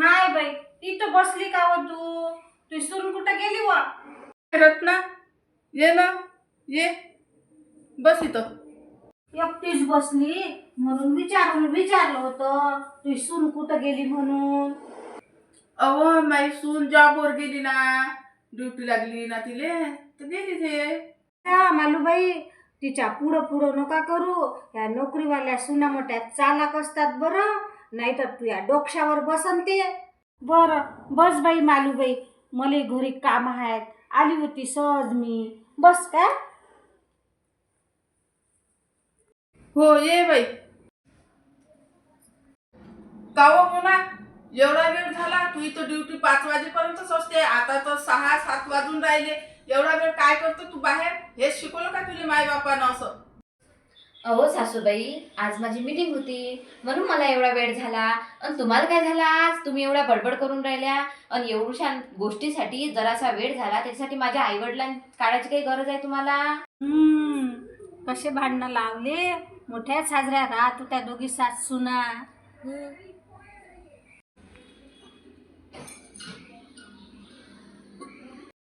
माय बाई इथं बसली का व तू सून कुठं गेली व? रत्ना ये ना, ये बस इथं. एकटीच बसली म्हणून विचारलं होतं तुझी सून कुठं गेली म्हणून. अहो माई सून जॉबवर गेली ना, ड्युटी लागली ना तिले, तर गेली ते. हा मालूबाई, तिच्या पुढं पुढं नका करू. या नोकरीवाल्या सुना मोठ्या चालाक असतात बरं, नाहीतर तू या डोक्यावर बसन ते. बरं बस बाई मालूबाई, मला घरी काम आहेत, आली होती सहज मी. बस का? हो ये बाई. काव मोना, एवढा वेळ झाला? तू इथं ड्युटी 5 वाजेपर्यंतच असते, आता तर 6-7 वाजून राहिले. एवढा वेळ काय करतो तू बाहेर? हेच शिकवलं का तुझे माय बापानं असं? अहो सासूबाई, आज माझी मीटिंग होती म्हणून मला एवढा वेळ झाला. आणि तुम्हाला काय झाला आज? तुम्ही एवढ्या बडबड करून राहिल्या आणि एवढ्या गोष्टीसाठी जरासा वेळ झाला, त्याच्यासाठी माझ्या आईवडिलांना काढायची काही गरज आहे तुम्हाला? कसे भांडणं लावले, मोठ्या साजऱ्या राहत होत्या दोघी सास सुना.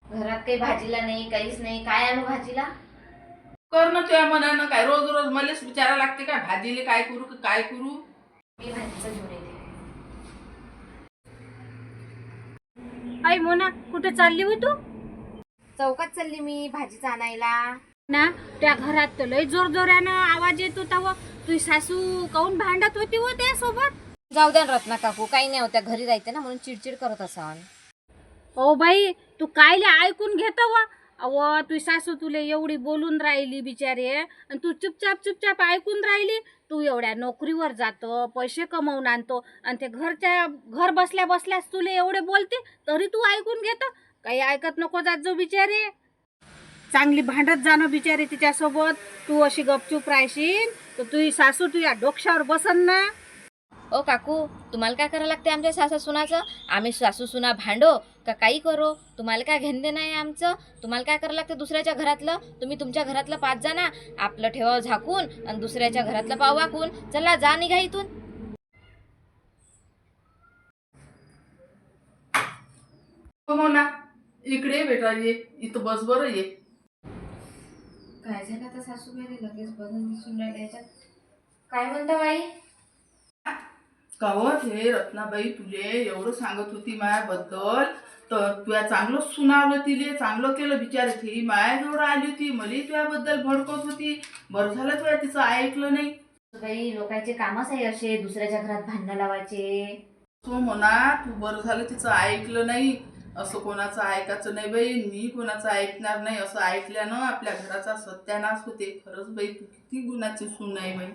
घरात काही भाजीला नाही, काहीच नाही. काय आणू भाजीला? कर ना तुझ्या मनानं. काय रोज रोज मलाच विचारा लागते का भाजीले काय करू की काय करू? मी भाजीचं घेऊन येते. आई मोना, कुठे चालली हो तू? चौकात चालली मी भाजीचं आणायला. ना त्या घरात तर लय जोर जोरानं आवाज येत होता व तुझी सासू काऊन भांडत होती व त्यासोबत? जाऊ द्या ना रत्ना काकू, काही नाही होत्या, घरी राहते ना म्हणून चिडचिड करत असाल. ओ बाई, तू कायले ऐकून घेत व? अव तुझी सासू तुले एवढी बोलून राहिली बिचारे, आणि तू चुपचाप ऐकून राहिली. तू एवढ्या नोकरीवर जातो, पैसे कमवून आणतो, आणि ते घर बसल्या बसल्यास तुले एवढे बोलते, तरी तू ऐकून घेत? काही ऐकत नको जात जो बिचारे. चांगली भांडत जाणं बिचारे तिच्यासोबत. तू अशी गपचूप राहशील तर तुझी सासू तुझ्या डोक्यावर बसन ना. ओ काकू, तुम्हाला काय करायला लागते आमच्या सासू सुनाचं? आम्ही सासू सुना भांडो का काही करो, तुम्हाला काय घेणं देणं आहे आमचं? तुम्हाला काय करायला लागतं दुसऱ्याच्या घरातलं? तुम्ही तुमच्या घरातलं पाच जा ना, आपलं ठेवा झाकून आणि दुसऱ्याच्या घरातलं पाव वाकून. चला जा निघा इथून. हो मोना, इकडे ये बेटा, ये इथं बस बरं. ये. काय झालं आता सासूबाई लगेच बदल दिसून राहिले याच्यात? काय म्हणता बाई? कावत हे रत्नाबाई तुझे एवढं सांगत होती मायाबद्दल, तर तुला चांगलं सुनावलं, तिले चांगलं केलं बिचारे. ती मायाजवळ आली होती, मला तुझ्याबद्दल भडकत होती. बरं झालं तुला तिचं ऐकलं नाही. बाई, लोकांचे कामच आहे असे दुसऱ्याच्या घरात भांडणं लावायचे. तो म्हणा, तू बरं झालं तिचं ऐकलं नाही. असं कोणाचं ऐकायचं नाही बाई, मी कोणाचं ऐकणार नाही. असं ऐकल्यानं आपल्या घराचा सत्यानाश होते. खरंच बाई, तू किती गुणाची सून आहे बाई.